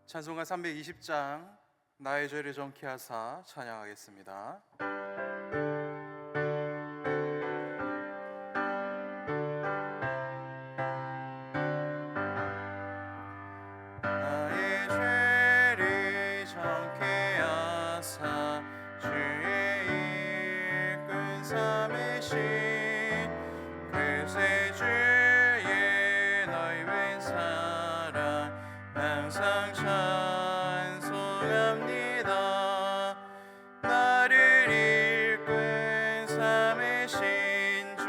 찬송가 320장 나의 죄를 정케 하사 찬양하겠습니다. 나의 죄를 정케 하사 주의 일꾼 삼으신 그새 주의 너희 웬 사랑 항상 찬송합니다. 나를 일꾼 삼으신 주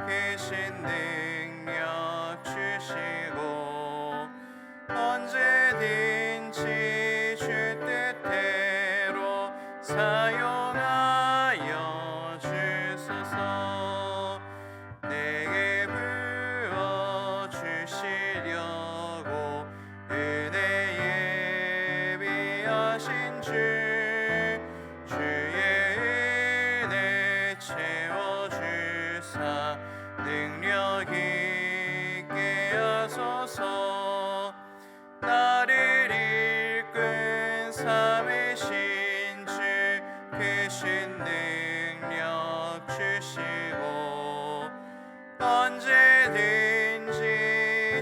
계신 능력 주시고 언제든지 주 뜻대로 사용하여 주소서. 내게 부어 주시려고 은혜 예비하신 주 주의 은혜 채워주사 능력 있게 하소서. 나를 일꾼 삼으신 주 계신 능력 주시고 언제든지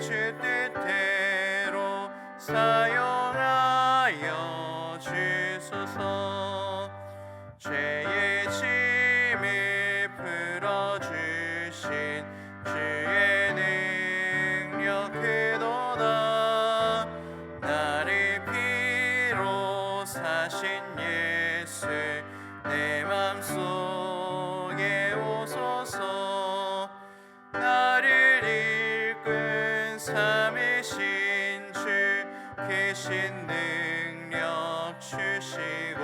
주 뜻대로 사용하여 주소서. 죄의 짐을 풀어주신 주의 능력 크도다. 나를 피로 사신 예수 내 맘속에 오소서. 나를 일꾼 삼으신 주 계신 능력 주시고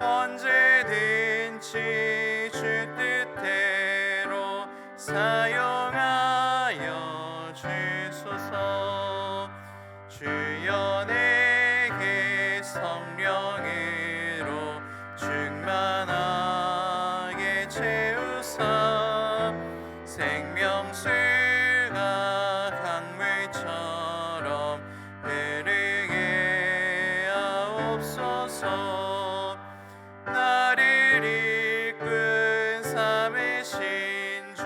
언제든지 주 뜻대로 사용하여 주소서. 주여 내게 성령으로 충만하게 채우사 생명수가 강물처럼 흐르게 하옵소서. 나를 일꾼 삼으신 주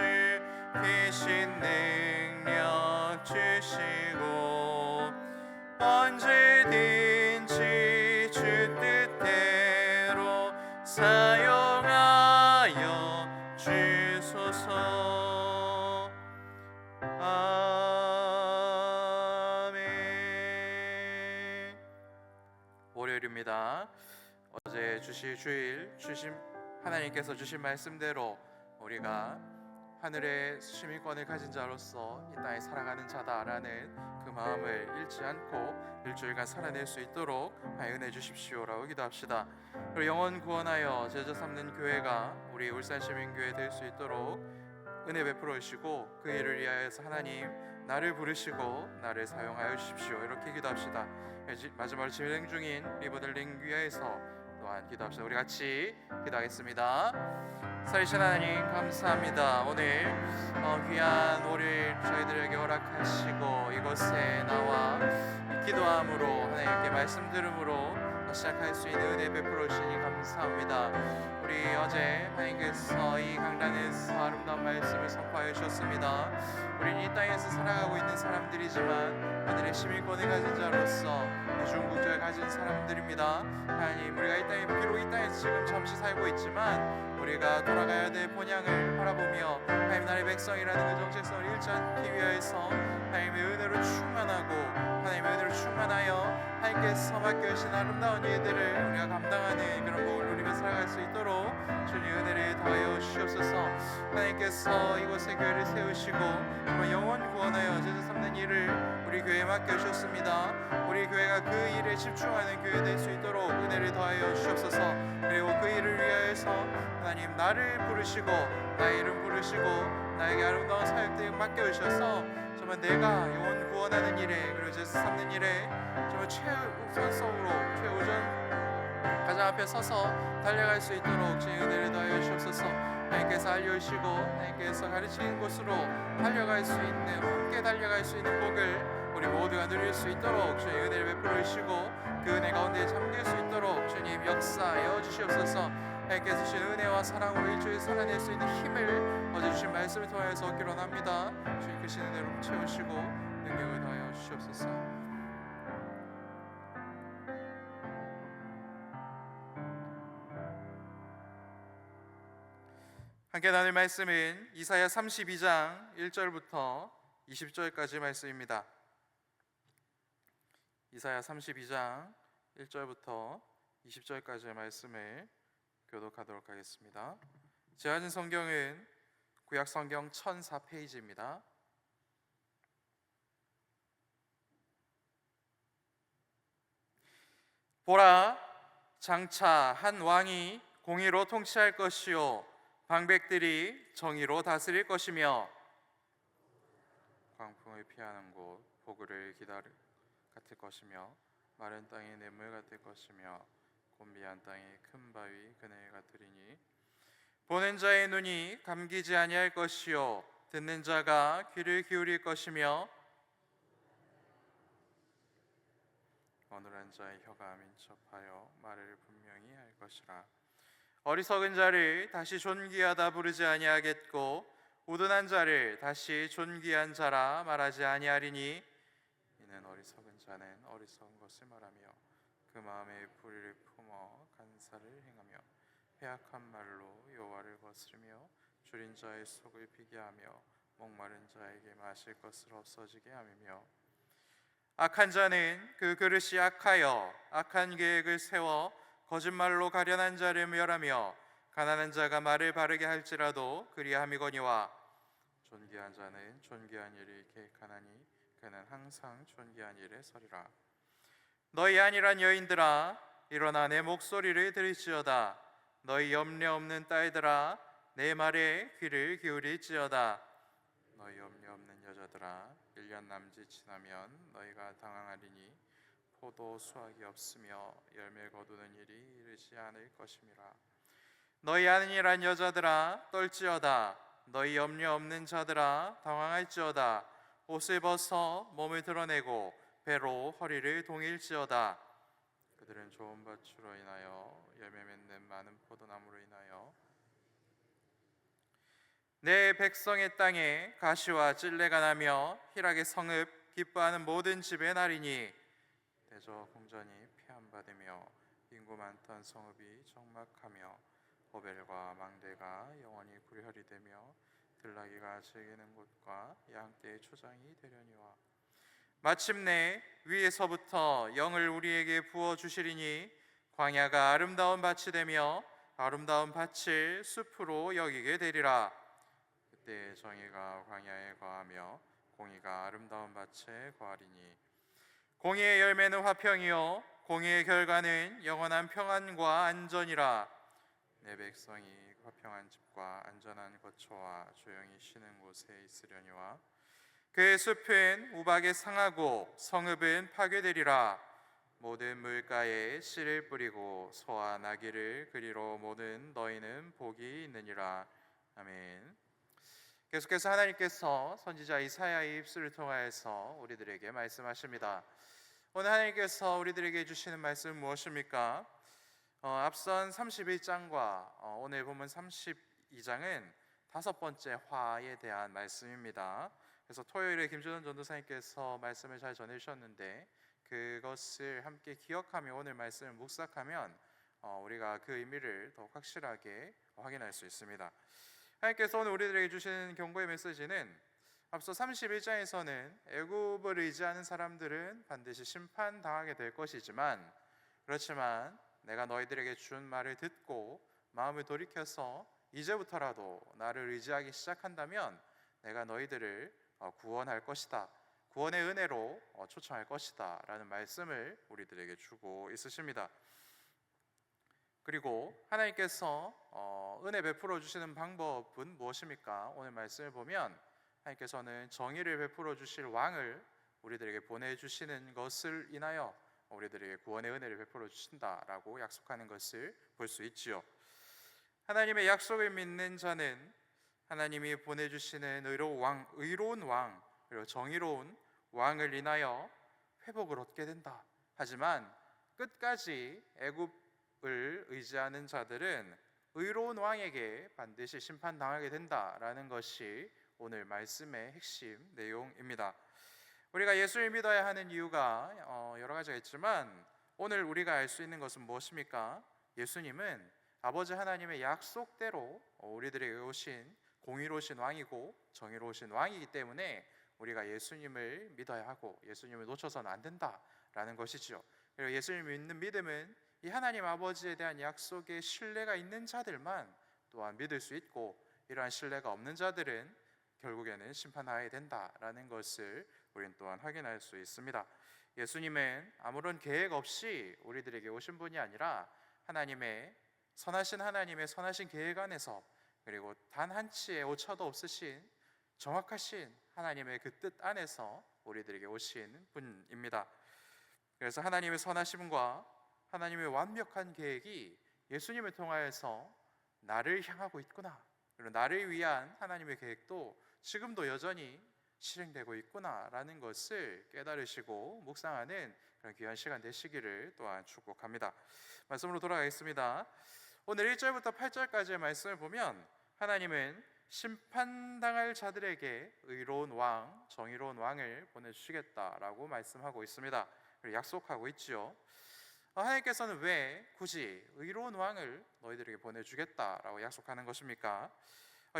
계신 능력 주시고 언제든지 주 뜻대로 사용하여 주소서. 아멘. 월요일입니다. 어제 하나님께서 주신 말씀대로 우리가 하늘의 시민권을 가진 자로서 이 땅에 살아가는 자다라는 그 마음을 잃지 않고 일주일간 살아낼 수 있도록 은혜 주십시오라고 기도합시다. 그리고 영혼 구원하여 제자 삼는 교회가 우리 울산시민교회 될 수 있도록 은혜 베풀어 주시고 그 일을 위하여서 하나님 나를 부르시고 나를 사용하여 주십시오 이렇게 기도합시다. 마지막으로 진행 중인 리버들링 위하여서 또한 기도합시다. 우리 같이 기도하겠습니다. 살리신 하나님 감사합니다. 오늘 귀한 월요일 저희들에게 허락하시고 이곳에 나와 기도함으로 하나님께 말씀 들음으로 시작할 수 있는 은혜 베풀어 주시니 감사합니다. 우리 어제 하나님께서 이 강단에서 아름다운 말씀을 선포하여 주셨습니다. 우리는 이 땅에서 살아가고 있는 사람들이지만 하늘의 시민권을 가진 자로서 중국적을 가진 사람들입니다. 하나님 우리가 이 땅에 비록 이 땅에서 지금 잠시 살고 있지만 우리가 돌아가야 될 본향을 바라보며 하나님 나라의 백성이라는 그 정체성을 잃지 않기 위하여서 하나님의 은혜로 충만하고 하나님의 은혜로 충만하여 하나님께서 맡겨주신 아름다운 일들을 우리가 감당하는 그런 복을 누리며 살아갈 수 있도록 주님 은혜를 더하여 주시옵소서. 하나님께서 이곳에 교회를 세우시고 정말 영혼 구원하여 제자 삼는 일을 우리 교회에 맡겨주셨습니다. 우리 교회가 그 일에 집중하는 교회 될 수 있도록 은혜를 더하여 주시옵소서. 그리고 그 일을 위하여서 하나님 나를 부르시고 나의 이름 부르시고 나에게 아름다운 사역들 맡겨주셔서 정말 내가 영혼 구원하는 일에 그리고 제자 삼는 일에 정말 최우선성으로 최우선 가장 앞에 서서 달려갈 수 있도록 주의 은혜를 더하여 주시옵소서. 하나님께서 알려주시고 하나님께서 가르치는 곳으로 달려갈 수 있는 함께 달려갈 수 있는 복을 우리 우리 모두가 누릴 수 있도록 주님 은혜를 베풀어 주시고 그 은혜 가운데 잠길 수 있도록 주님 역사하여 주시옵소서. 하나님께서 주신 은혜와 사랑으로 일주일 살아낼 수 있는 힘을 어제 주신 말씀을 통하여서 얻기로 합니다. 주님 크신 은혜로 채우시고 능력을 더하여 주시옵소서. 함께 나눌 말씀은 이사야 32장 1절부터 20절까지 말씀입니다. 이사야 32장 1절부터 20절까지의 말씀을 교독하도록 하겠습니다. 제가 가진 성경은 구약 성경 1004페이지입니다. 보라, 장차 한 왕이 공의로 통치할 것이요 방백들이 정의로 다스릴 것이며 광풍을 피하는 곳 보그를 기다릴 같을 것이며 마른 땅이 냇물 같을 것이며 곤비한 땅이 큰 바위 그늘 같으리니 보는 자의 눈이 감기지 아니할 것이요 듣는 자가 귀를 기울일 것이며 어눌한 자의 혀가 민첩하여 말을 분명히 할 것이라. 어리석은 자를 다시 존귀하다 부르지 아니하겠고 우둔한 자를 다시 존귀한 자라 말하지 아니하리니 이는 어리석은 자는 어리석은 것을 말하며 그 마음에 불의를 품어 간사를 행하며 패악한 말로 여호와를 거스르며 줄인 자의 속을 비게 하며 목마른 자에게 마실 것을 없어지게 하며 악한 자는 그 그릇이 악하여 악한 계획을 세워 거짓말로 가련한 자를 멸하며 가난한 자가 말을 바르게 할지라도 그리함이거니와 존귀한 자는 존귀한 일을 계획하나니 그는 항상 존귀한 일에 서리라. 너희 안일한 여인들아 일어나 내 목소리를 들을지어다. 너희 염려 없는 딸들아 내 말에 귀를 기울일지어다. 너희 염려 없는 여자들아 1년 남짓 지나면 너희가 당황하리니 포도 수확이 없으며 열매 거두는 일이 이르지 않을 것임이라. 너희 안일한 여자들아 떨지어다. 너희 염려 없는 자들아 당황할지어다. 옷을 벗어 몸을 드러내고 배로 허리를 동일지어다. 그들은 좋은 밭으로 인하여 열매 맺는 많은 포도나무로 인하여 내 백성의 땅에 가시와 찔레가 나며 희락의 성읍 기뻐하는 모든 집에 나리니 대저 궁전이 폐함받으며 인구 많던 성읍이 적막하며 오벨과 망대가 영원히 굴혈이 되며 들나귀가 즐기는 곳과 양떼의 초장이 되려니와 마침내 위에서부터 영을 우리에게 부어 주시리니 광야가 아름다운 밭이 되며 아름다운 밭을 숲으로 여기게 되리라. 그때 정의가 광야에 거하며 공의가 아름다운 밭에 거하리니 공의의 열매는 화평이요 공의의 결과는 영원한 평안과 안전이라. 내 백성이 화평한 집과 안전한 거처와 조용히 쉬는 곳에 있으려니와 그의 숲은 우박에 상하고 성읍은 파괴되리라. 모든 물가에 씨를 뿌리고 소와 나귀를 그리로 모든 너희는 복이 있느니라. 아멘. 계속해서 하나님께서 선지자 이사야의 입술을 통하여서 우리들에게 말씀하십니다. 오늘 하나님께서 우리들에게 주시는 말씀은 무엇입니까? 앞선 31장과 오늘 본문 32장은 다섯 번째 화에 대한 말씀입니다. 그래서 토요일에 김준원 전도사님께서 말씀을 잘 전해주셨는데 그것을 함께 기억하며 오늘 말씀을 묵상하면 우리가 그 의미를 더 확실하게 확인할 수 있습니다. 하나님께서 오늘 우리들에게 주시는 경고의 메시지는 앞서 31장에서는 애굽을 의지하는 사람들은 반드시 심판당하게 될 것이지만 그렇지만 내가 너희들에게 준 말을 듣고 마음을 돌이켜서 이제부터라도 나를 의지하기 시작한다면 내가 너희들을 구원할 것이다. 구원의 은혜로 초청할 것이다 라는 말씀을 우리들에게 주고 있으십니다. 그리고 하나님께서 은혜 베풀어 주시는 방법은 무엇입니까? 오늘 말씀을 보면 하나님께서는 정의를 베풀어 주실 왕을 우리들에게 보내주시는 것을 인하여 우리들에게 구원의 은혜를 베풀어 주신다라고 약속하는 것을 볼 수 있지요. 하나님의 약속을 믿는 자는 하나님이 보내주시는 의로운 왕 그리고 정의로운 왕을 인하여 회복을 얻게 된다. 하지만 끝까지 애굽을 의지하는 자들은 의로운 왕에게 반드시 심판당하게 된다라는 것이 오늘 말씀의 핵심 내용입니다. 우리가 예수를 믿어야 하는 이유가 여러 가지가 있지만 오늘 우리가 알 수 있는 것은 무엇입니까? 예수님은 아버지 하나님의 약속대로 우리들에게 오신 공의로우신 왕이고 정의로우신 왕이기 때문에 우리가 예수님을 믿어야 하고 예수님을 놓쳐서는 안 된다라는 것이죠. 그리고 예수님을 믿는 믿음은 이 하나님 아버지에 대한 약속에 신뢰가 있는 자들만 또한 믿을 수 있고, 이러한 신뢰가 없는 자들은 결국에는 심판하게 된다라는 것을 우리는 또한 확인할 수 있습니다. 예수님은 아무런 계획 없이 우리들에게 오신 분이 아니라 선하신 하나님의 선하신 계획 안에서, 그리고 단 한치의 오차도 없으신 정확하신 하나님의 그 뜻 안에서 우리들에게 오신 분입니다. 그래서 하나님의 선하심과 하나님의 완벽한 계획이 예수님을 통하여서 나를 향하고 있구나, 그리고 나를 위한 하나님의 계획도 지금도 여전히 실행되고 있구나라는 것을 깨달으시고 묵상하는 그런 귀한 시간 되시기를 또한 축복합니다. 말씀으로 돌아가겠습니다. 오늘 1절부터 8절까지의 말씀을 보면 하나님은 심판당할 자들에게 의로운 왕, 정의로운 왕을 보내주시겠다라고 말씀하고 있습니다. 그리고 약속하고 있죠. 하나님께서는 왜 굳이 의로운 왕을 너희들에게 보내주겠다라고 약속하는 것입니까?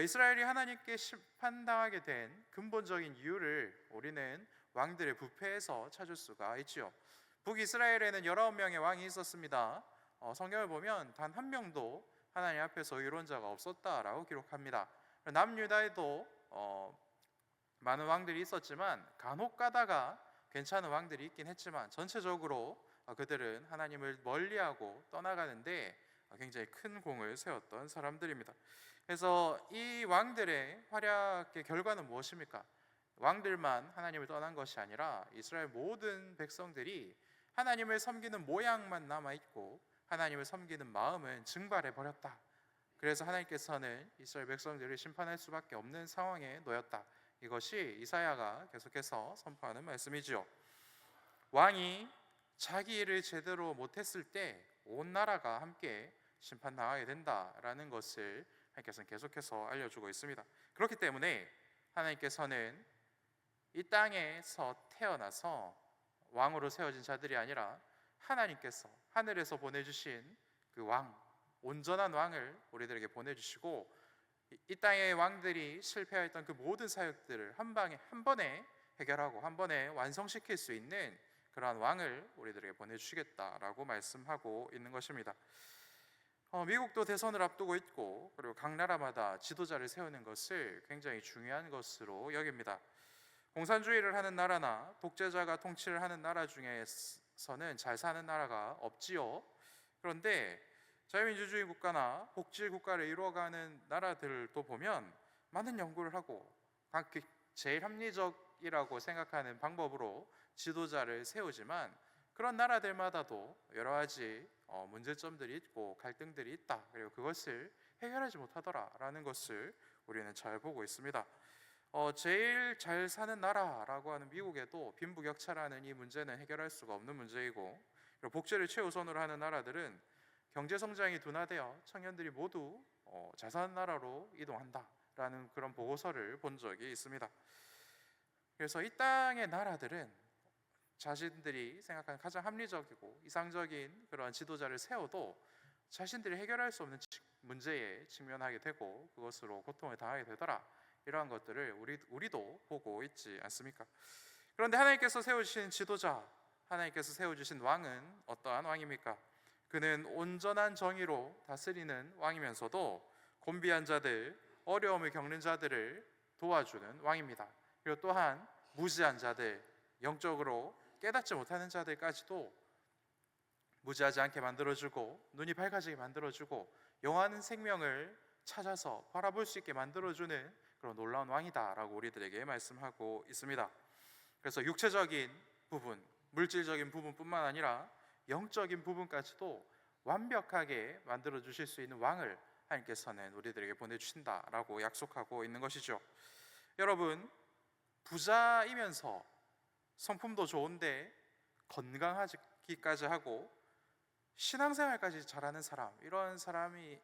이스라엘이 하나님께 심판당하게 된 근본적인 이유를 우리는 왕들의 부패에서 찾을 수가 있죠. 북이스라엘에는 19명의 왕이 있었습니다. 성경을 보면 단 한 명도 하나님 앞에서 의로운 자가 없었다라고 기록합니다. 남유다에도 많은 왕들이 있었지만 간혹 가다가 괜찮은 왕들이 있긴 했지만 전체적으로 그들은 하나님을 멀리하고 떠나가는데 굉장히 큰 공을 세웠던 사람들입니다. 그래서 이 왕들의 활약의 결과는 무엇입니까? 왕들만 하나님을 떠난 것이 아니라 이스라엘 모든 백성들이 하나님을 섬기는 모양만 남아있고 하나님을 섬기는 마음은 증발해 버렸다. 그래서 하나님께서는 이스라엘 백성들을 심판할 수밖에 없는 상황에 놓였다. 이것이 이사야가 계속해서 선포하는 말씀이죠. 왕이 자기 일을 제대로 못했을 때 온 나라가 함께 심판당하게 된다라는 것을 하나님께서는 계속해서 알려주고 있습니다. 그렇기 때문에 하나님께서는 이 땅에서 태어나서 왕으로 세워진 자들이 아니라 하나님께서 하늘에서 보내주신 그 왕, 온전한 왕을 우리들에게 보내주시고 이 땅의 왕들이 실패했던 그 모든 사역들을 한 번에 해결하고 한 번에 완성시킬 수 있는 그러한 왕을 우리들에게 보내주시겠다라고 말씀하고 있는 것입니다. 미국도 대선을 앞두고 있고, 그리고 각 나라마다 지도자를 세우는 것을 굉장히 중요한 것으로 여깁니다. 공산주의를 하는 나라나 독재자가 통치를 하는 나라 중에서는 잘 사는 나라가 없지요. 그런데 자유민주주의 국가나 복지 국가를 이루어가는 나라들도 보면 많은 연구를 하고 제일 합리적이라고 생각하는 방법으로 지도자를 세우지만 그런 나라들마다도 여러 가지 문제점들이 있고 갈등들이 있다. 그리고 그것을 해결하지 못하더라라는 것을 우리는 잘 보고 있습니다. 제일 잘 사는 나라라고 하는 미국에도 빈부격차라는 이 문제는 해결할 수가 없는 문제이고, 그리고 복지를 최우선으로 하는 나라들은 경제 성장이 둔화되어 청년들이 모두 잘 사는 나라로 이동한다라는 그런 보고서를 본 적이 있습니다. 그래서 이 땅의 나라들은 자신들이 생각하는 가장 합리적이고 이상적인 그런 지도자를 세워도 자신들이 해결할 수 없는 문제에 직면하게 되고 그것으로 고통을 당하게 되더라. 이러한 것들을 우리도 보고 있지 않습니까? 그런데 하나님께서 세우신 지도자, 하나님께서 세워주신 왕은 어떠한 왕입니까? 그는 온전한 정의로 다스리는 왕이면서도 곤비한 자들, 어려움을 겪는 자들을 도와주는 왕입니다. 그리고 또한 무지한 자들, 영적으로 깨닫지 못하는 자들까지도 무지하지 않게 만들어주고 눈이 밝아지게 만들어주고 영원한 생명을 찾아서 바라볼 수 있게 만들어주는 그런 놀라운 왕이다라고 우리들에게 말씀하고 있습니다. 그래서 육체적인 부분, 물질적인 부분뿐만 아니라 영적인 부분까지도 완벽하게 만들어주실 수 있는 왕을 하나님께서는 우리들에게 보내주신다라고 약속하고 있는 것이죠. 여러분, 부자이면서 성품도 좋은데 건강하기까지 하고 신앙생활까지 잘하는 사람, 이런 사람이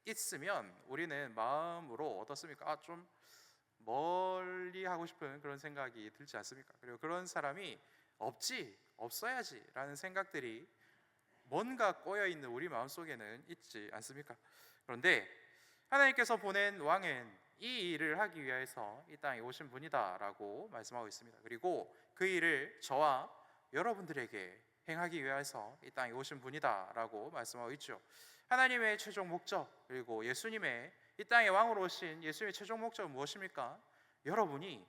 있으면 우리는 마음으로 어떻습니까? 좀 멀리 하고 싶은 그런 생각이 들지 않습니까? 그리고 그런 사람이 없어야지 라는 생각들이 뭔가 꼬여있는 우리 마음속에는 있지 않습니까? 그런데 하나님께서 보낸 왕은 이 일을 하기 위해서 이 땅에 오신 분이다 라고 말씀하고 있습니다. 그리고 그 일을 저와 여러분들에게 행하기 위해서 이 땅에 오신 분이다 라고 말씀하고 있죠. 하나님의 최종 목적, 그리고 예수님의 이 땅에 왕으로 오신 예수님의 최종 목적은 무엇입니까? 여러분이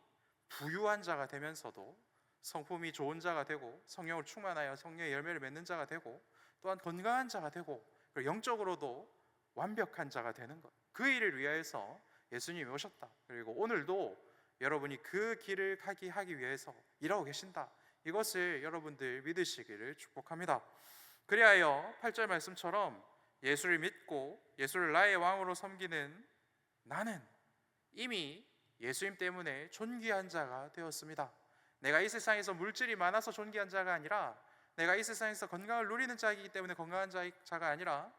부유한 자가 되면서도 성품이 좋은 자가 되고 성령을 충만하여 성령의 열매를 맺는 자가 되고 또한 건강한 자가 되고 그리고 영적으로도 완벽한 자가 되는 것, 그 일을 위해서 예수님이 오셨다. 그리고 오늘도 여러분이 그 길을 하기 위해서 일하고 계신다. 이것을 여러분들 믿으시기를 축복합니다. 그리하여 8절 말씀처럼 예수를 믿고 예수를 나의 왕으로 섬기는 나는 이미 예수님 때문에 존귀한 자가 되었습니다. 내가 이 세상에서 물질이 많아서 존귀한 자가 아니라, 내가 이 세상에서 건강을 누리는 자이기 때문에 건강한 자가 아니라,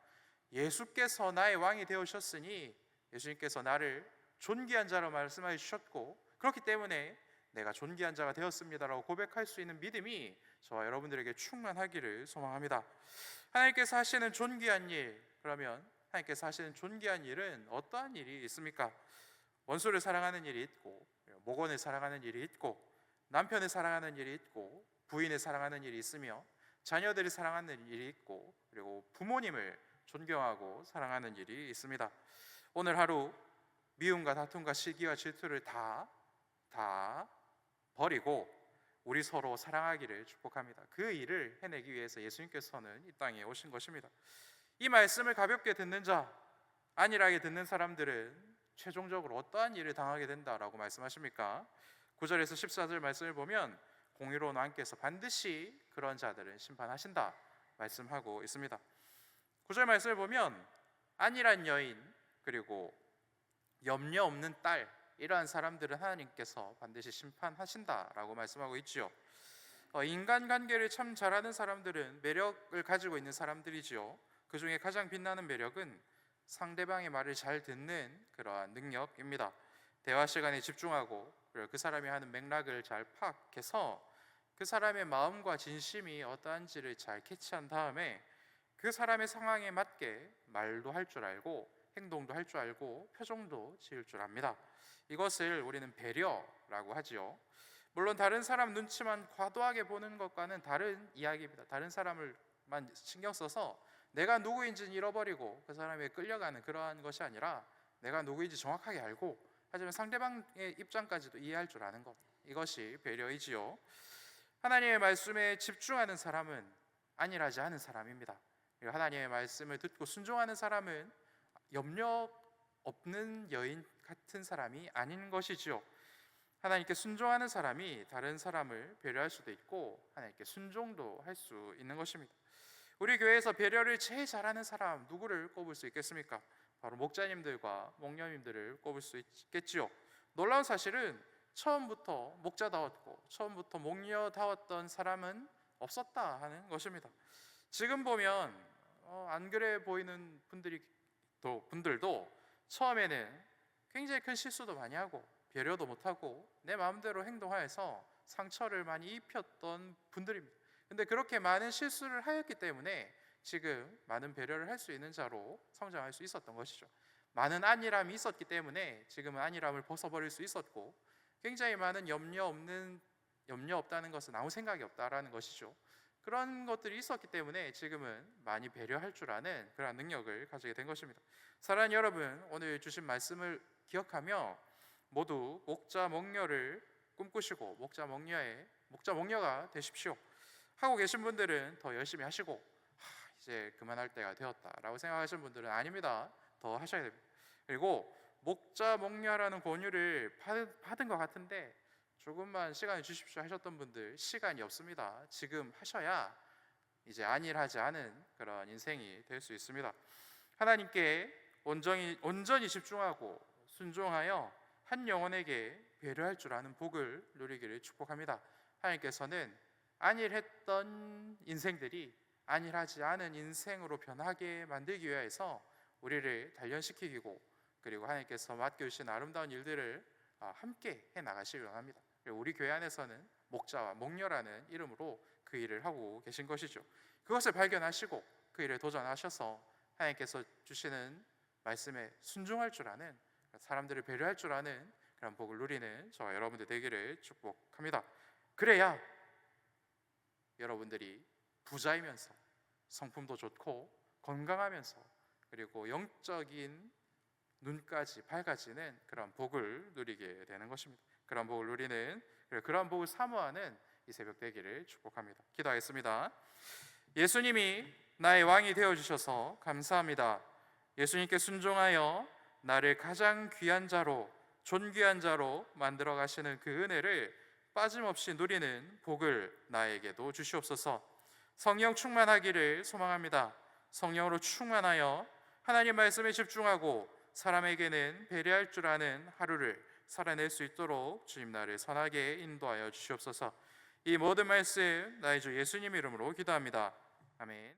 예수께서 나의 왕이 되어주셨으니 예수님께서 나를 존귀한 자로 말씀해 주셨고, 그렇기 때문에 내가 존귀한 자가 되었습니다라고 고백할 수 있는 믿음이 저와 여러분들에게 충만하기를 소망합니다. 하나님께서 하시는 존귀한 일, 그러면 하나님께서 하시는 존귀한 일은 어떠한 일이 있습니까? 원수를 사랑하는 일이 있고, 목원을 사랑하는 일이 있고, 남편을 사랑하는 일이 있고, 부인을 사랑하는 일이 있으며, 자녀들을 사랑하는 일이 있고, 그리고 부모님을 존경하고 사랑하는 일이 있습니다. 오늘 하루 미움과 다툼과 시기와 질투를 다 버리고 우리 서로 사랑하기를 축복합니다. 그 일을 해내기 위해서 예수님께서는 이 땅에 오신 것입니다. 이 말씀을 가볍게 듣는 자, 안일하게 듣는 사람들은 최종적으로 어떠한 일을 당하게 된다라고 말씀하십니까? 9절에서 14절 말씀을 보면 공의로운 왕께서 반드시 그런 자들을 심판하신다 말씀하고 있습니다. 9절 말씀을 보면 안일한 여인, 그리고 염려 없는 딸, 이러한 사람들은 하나님께서 반드시 심판하신다라고 말씀하고 있지요. 인간관계를 참 잘하는 사람들은 매력을 가지고 있는 사람들이지요. 그 중에 가장 빛나는 매력은 상대방의 말을 잘 듣는 그러한 능력입니다. 대화 시간에 집중하고 그리고 그 사람이 하는 맥락을 잘 파악해서 그 사람의 마음과 진심이 어떠한지를 잘 캐치한 다음에 그 사람의 상황에 맞게 말도 할 줄 알고 행동도 할 줄 알고 표정도 지을 줄 압니다. 이것을 우리는 배려라고 하지요. 물론 다른 사람 눈치만 과도하게 보는 것과는 다른 이야기입니다. 다른 사람을만 신경 써서 내가 누구인지는 잃어버리고 그 사람에 끌려가는 그러한 것이 아니라, 내가 누구인지 정확하게 알고 하지만 상대방의 입장까지도 이해할 줄 아는 것, 이것이 배려이지요. 하나님의 말씀에 집중하는 사람은 안일하지 않은 사람입니다. 하나님의 말씀을 듣고 순종하는 사람은 염려 없는 여인 같은 사람이 아닌 것이지요. 하나님께 순종하는 사람이 다른 사람을 배려할 수도 있고 하나님께 순종도 할 수 있는 것입니다. 우리 교회에서 배려를 제일 잘하는 사람 누구를 꼽을 수 있겠습니까? 바로 목자님들과 목녀님들을 꼽을 수 있겠지요. 놀라운 사실은 처음부터 목자다웠고 처음부터 목녀다웠던 사람은 없었다 하는 것입니다. 지금 보면 안 그래 보이는 분들도 처음에는 굉장히 큰 실수도 많이 하고 배려도 못하고 내 마음대로 행동하여서 상처를 많이 입혔던 분들입니다. 근데 그렇게 많은 실수를 하였기 때문에 지금 많은 배려를 할 수 있는 자로 성장할 수 있었던 것이죠. 많은 안일함이 있었기 때문에 지금은 안일함을 벗어버릴 수 있었고, 굉장히 많은 염려 없다는 것은 아무 생각이 없다라는 것이죠. 그런 것들이 있었기 때문에 지금은 많이 배려할 줄 아는 그런 능력을 가지게 된 것입니다. 사랑하는 여러분, 오늘 주신 말씀을 기억하며 모두 목자 목녀를 꿈꾸시고 목자 목녀가 되십시오. 하고 계신 분들은 더 열심히 하시고 이제 그만할 때가 되었다라고 생각하시는 분들은 아닙니다. 더 하셔야 됩니다. 그리고 목자 목녀라는 권유를 받은 것 같은데 조금만 시간을 주십시오 하셨던 분들, 시간이 없습니다. 지금 하셔야 이제 안일하지 않은 그런 인생이 될 수 있습니다. 하나님께 온전히 집중하고 순종하여 한 영혼에게 배려할 줄 아는 복을 누리기를 축복합니다. 하나님께서는 안일했던 인생들이 안일하지 않은 인생으로 변하게 만들기 위해서 우리를 단련시키고, 그리고 하나님께서 맡겨주신 아름다운 일들을 함께 해나가시기 원합니다. 우리 교회 안에서는 목자와 목녀라는 이름으로 그 일을 하고 계신 것이죠. 그것을 발견하시고 그 일에 도전하셔서 하나님께서 주시는 말씀에 순종할 줄 아는, 사람들을 배려할 줄 아는 그런 복을 누리는 저와 여러분들 되기를 축복합니다. 그래야 여러분들이 부자이면서 성품도 좋고 건강하면서 그리고 영적인 눈까지 밝아지는 그런 복을 누리게 되는 것입니다. 그런 복을 누리는, 그런 복을 사모하는 이 새벽 되기를 축복합니다. 기도하겠습니다. 예수님이 나의 왕이 되어주셔서 감사합니다. 예수님께 순종하여 나를 가장 귀한 자로, 존귀한 자로 만들어 가시는 그 은혜를 빠짐없이 누리는 복을 나에게도 주시옵소서. 성령 충만하기를 소망합니다. 성령으로 충만하여 하나님 말씀에 집중하고 사람에게는 배려할 줄 아는 하루를 살아낼 수 있도록 주님 나를 선하게 인도하여 주시옵소서. 이 모든 말씀 나의 주 예수님 이름으로 기도합니다. 아멘.